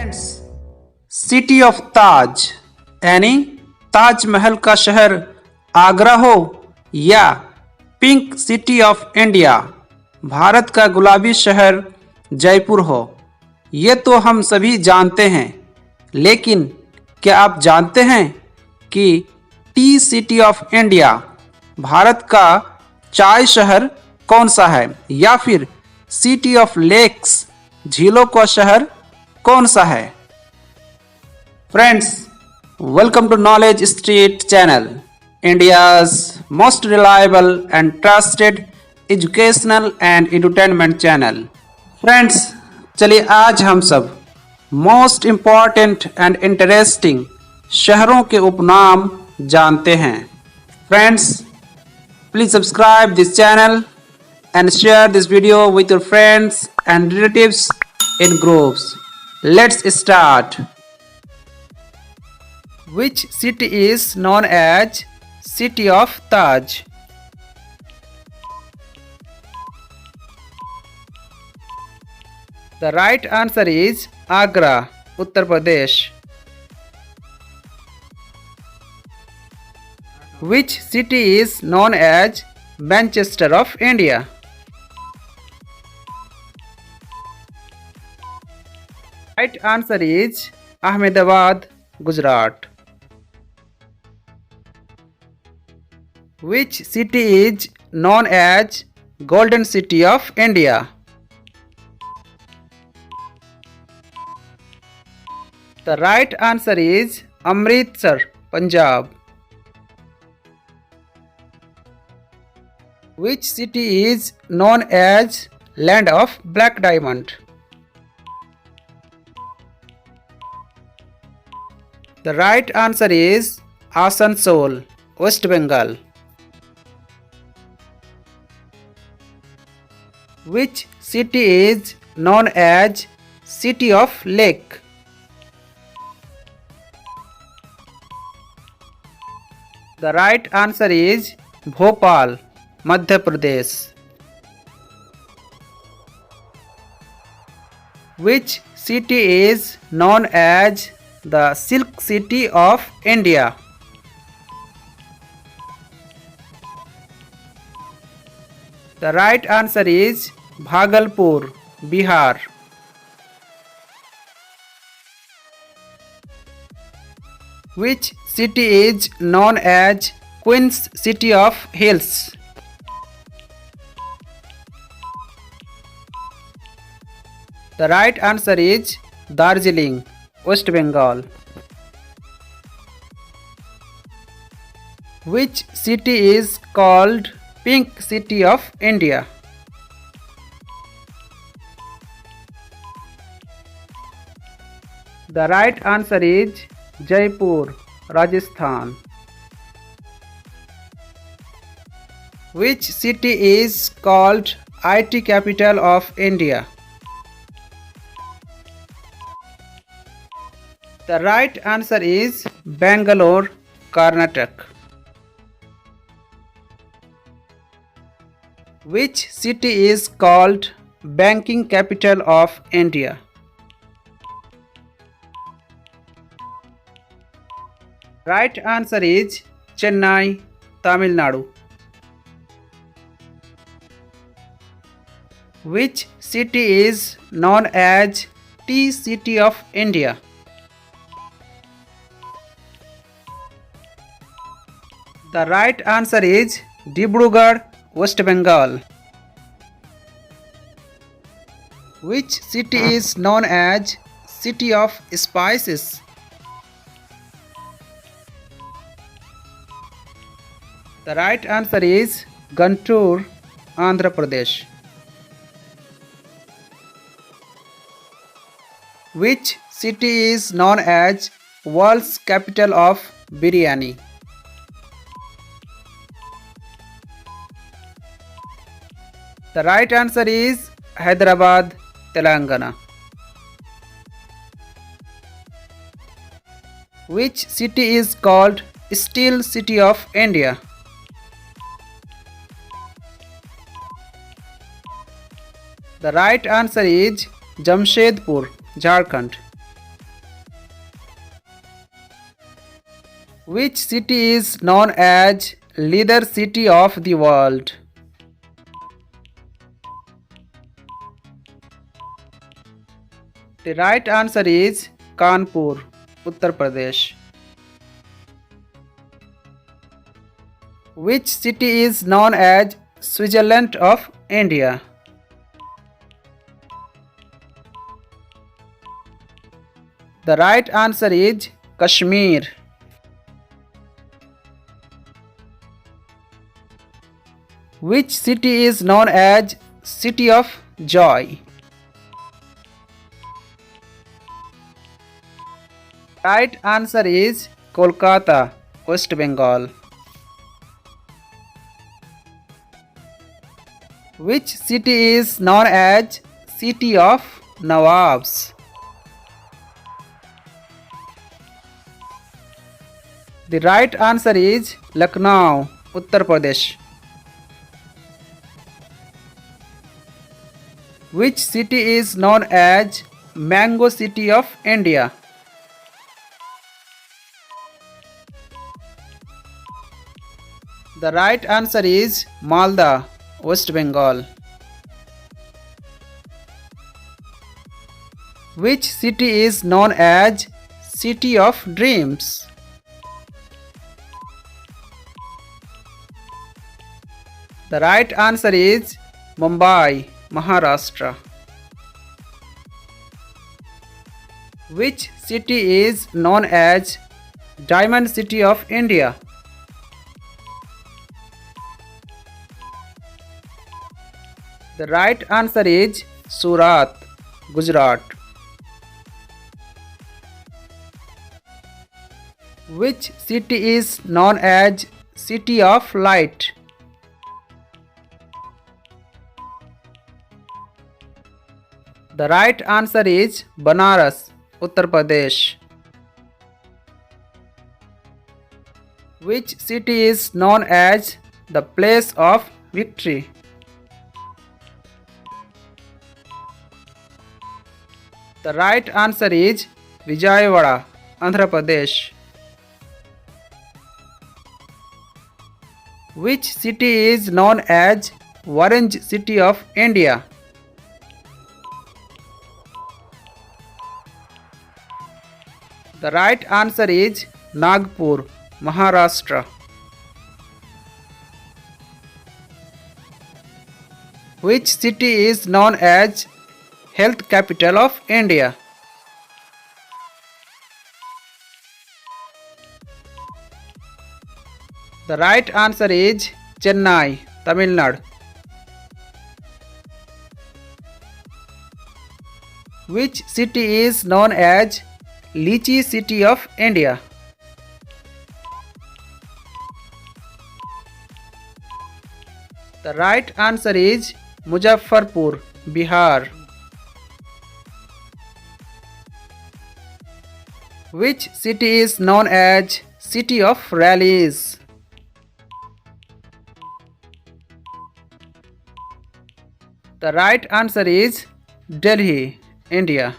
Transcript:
Friends, city of ताज यानी ताजमहल का शहर आगरा हो या pink city of India Bharat का गुलाबी शहर जयपुर हो, ये तो हम सभी जानते हैं। लेकिन क्या आप जानते हैं कि T city of India Bharat का चाय शहर कौन सा है, या फिर सिटी ऑफ लेक्स झीलों का शहर कौन सा है? Friends, welcome to Knowledge Street channel, India's most reliable and trusted educational and entertainment channel. Friends, चलिए आज हम सब मोस्ट इम्पॉर्टेंट एंड इंटरेस्टिंग शहरों के उपनाम जानते हैं। Friends, please subscribe this channel and share this video with your friends and relatives in groups. Let's start. Which city is known as City of Taj? The right answer is Agra, Uttar Pradesh. Which city is known as Manchester of India? Right answer is Ahmedabad, Gujarat. Which city is known as Golden City of India? The right answer is Amritsar, Punjab. Which city is known as Land of Black Diamond? The right answer is Asansol, West Bengal. Which city is known as City of Lake? The right answer is Bhopal, Madhya Pradesh. Which city is known as the Silk City of India? The right answer is Bhagalpur, Bihar. Which city is known as Queen's City of Hills? The right answer is Darjeeling, West Bengal. Which city is called Pink City of India? The right answer is Jaipur, Rajasthan. Which city is called IT capital of India? The right answer is Bangalore, Karnataka. Which city is called banking capital of India? Right answer is Chennai, Tamil Nadu. Which city is known as Tea City of India? The right answer is Dibrugarh, West Bengal. Which city is known as City of Spices? The right answer is Guntur, Andhra Pradesh. Which city is known as world's capital of biryani? The right answer is Hyderabad, Telangana. Which city is called Steel City of India? The right answer is Jamshedpur, Jharkhand. Which city is known as leather city of the world? The right answer is Kanpur, Uttar Pradesh. Which city is known as Switzerland of India? The right answer is Kashmir. Which city is known as City of Joy? Right answer is Kolkata, West Bengal. Which city is known as City of Nawabs? The right answer is Lucknow, Uttar Pradesh. Which city is known as Mango City of India? The right answer is Malda, West Bengal. Which city is known as City of Dreams? The right answer is Mumbai, Maharashtra. Which city is known as Diamond City of India? The right answer is Surat, Gujarat. Which city is known as City of Light? The right answer is Banaras, Uttar Pradesh. Which city is known as the Place of Victory? The right answer is Vijayawada, Andhra Pradesh. Which city is known as Orange City of India? The right answer is Nagpur, Maharashtra. Which city is known as Health Capital of India? The right answer is Chennai, Tamil Nadu. Which city is known as Lychee City of India? The right answer is Muzaffarpur, Bihar. Which city is known as City of Rallies? The right answer is Delhi, India.